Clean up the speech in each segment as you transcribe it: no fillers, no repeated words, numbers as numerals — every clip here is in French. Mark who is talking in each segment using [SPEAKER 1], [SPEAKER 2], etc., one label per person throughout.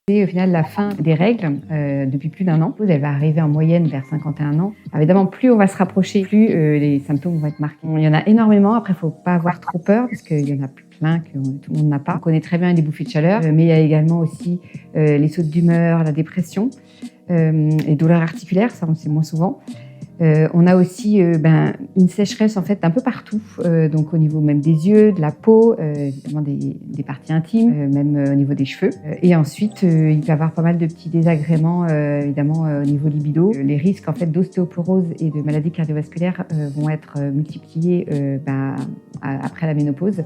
[SPEAKER 1] C'est au final la fin des règles depuis plus d'1 an. Elle va arriver en moyenne vers 51 ans. Alors évidemment, plus on va se rapprocher, plus les symptômes vont être marqués. Il y en a énormément. Après, il ne faut pas avoir trop peur parce qu'il y en a plein que tout le monde n'a pas. On connaît très bien les bouffées de chaleur, mais il y a également aussi les sautes d'humeur, la dépression, les douleurs articulaires, ça on le sait moins souvent. On a aussi une sécheresse en fait un peu partout, donc au niveau même des yeux, de la peau, évidemment des parties intimes, même au niveau des cheveux. Et ensuite, il peut y avoir pas mal de petits désagréments, évidemment au niveau libido. Les risques en fait d'ostéoporose et de maladies cardiovasculaires vont être multipliés après la ménopause,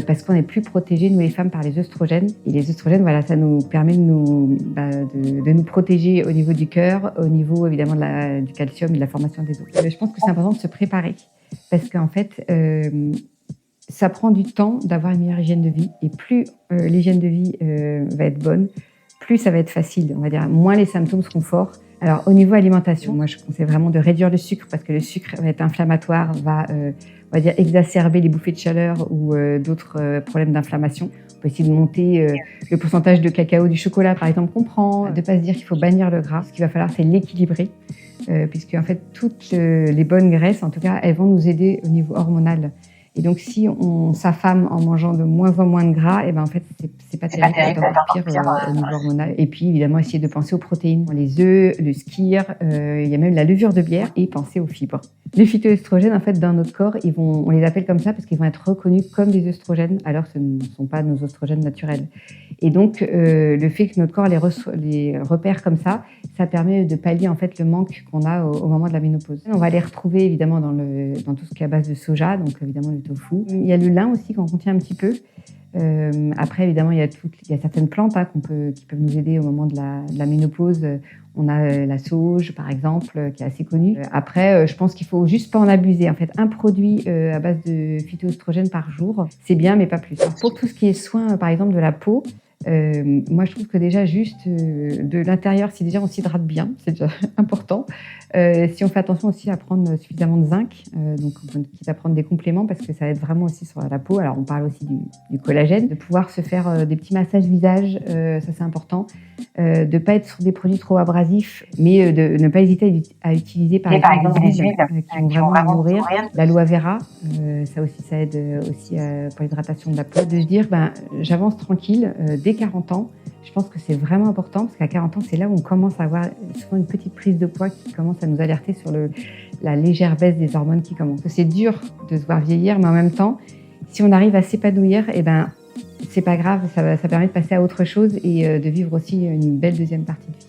[SPEAKER 1] parce qu'on est plus protégés, nous les femmes, par les œstrogènes. Et les œstrogènes, voilà, ça nous permet de nous protéger au niveau du cœur, au niveau évidemment du calcium et de la formation des os. Je pense que c'est important de se préparer parce qu'en fait, ça prend du temps d'avoir une meilleure hygiène de vie. Et plus l'hygiène de vie va être bonne, plus ça va être facile, on va dire. Moins les symptômes seront forts. Alors au niveau alimentation, moi je conseille vraiment de réduire le sucre parce que le sucre va être inflammatoire, on va dire exacerber les bouffées de chaleur ou d'autres problèmes d'inflammation. On peut essayer de monter le pourcentage de cacao du chocolat par exemple qu'on prend, de ne pas se dire qu'il faut bannir le gras. Ce qu'il va falloir, c'est l'équilibrer, puisque en fait toutes les bonnes graisses, en tout cas, elles vont nous aider au niveau hormonal. Et donc si on s'affame en mangeant de moins en moins de gras, et ben en fait c'est pas terrible, c'est encore pire au niveau hormonal. Et puis évidemment essayer de penser aux protéines, les œufs, le skyr, il y a même la levure de bière, et penser aux fibres. Les phytoestrogènes en fait dans notre corps, on les appelle comme ça parce qu'ils vont être reconnus comme des œstrogènes, alors que ce ne sont pas nos œstrogènes naturels. Et donc le fait que notre corps les repère comme ça permet de pallier en fait le manque qu'on a au moment de la ménopause. On va les retrouver évidemment dans tout ce qui est à base de soja, donc évidemment le tofu. Il y a le lin aussi qu'on contient un petit peu. Après évidemment il y a certaines plantes qui peuvent nous aider au moment de la ménopause. On a la sauge par exemple qui est assez connue. Après je pense qu'il faut juste pas en abuser. En fait un produit à base de phytoestrogènes par jour, c'est bien mais pas plus. Alors, pour tout ce qui est soin par exemple de la peau, moi je trouve que déjà juste de l'intérieur, si déjà on s'hydrate bien, c'est déjà important. Si on fait attention aussi à prendre suffisamment de zinc, donc quitte à prendre des compléments parce que ça aide vraiment aussi sur la peau. Alors on parle aussi du collagène, de pouvoir se faire des petits massages visage, ça c'est important. De ne pas être sur des produits trop abrasifs, mais de ne pas hésiter à utiliser par exemple des huiles qui vont vraiment nourrir. L'aloe vera, ça aussi ça aide aussi pour l'hydratation de la peau. De se dire j'avance tranquille dès 40 ans. Je pense que c'est vraiment important parce qu'à 40 ans, c'est là où on commence à avoir souvent une petite prise de poids qui commence à nous alerter sur la légère baisse des hormones qui commence. C'est dur de se voir vieillir, mais en même temps, si on arrive à s'épanouir, c'est pas grave, ça permet de passer à autre chose et de vivre aussi une belle deuxième partie de vie.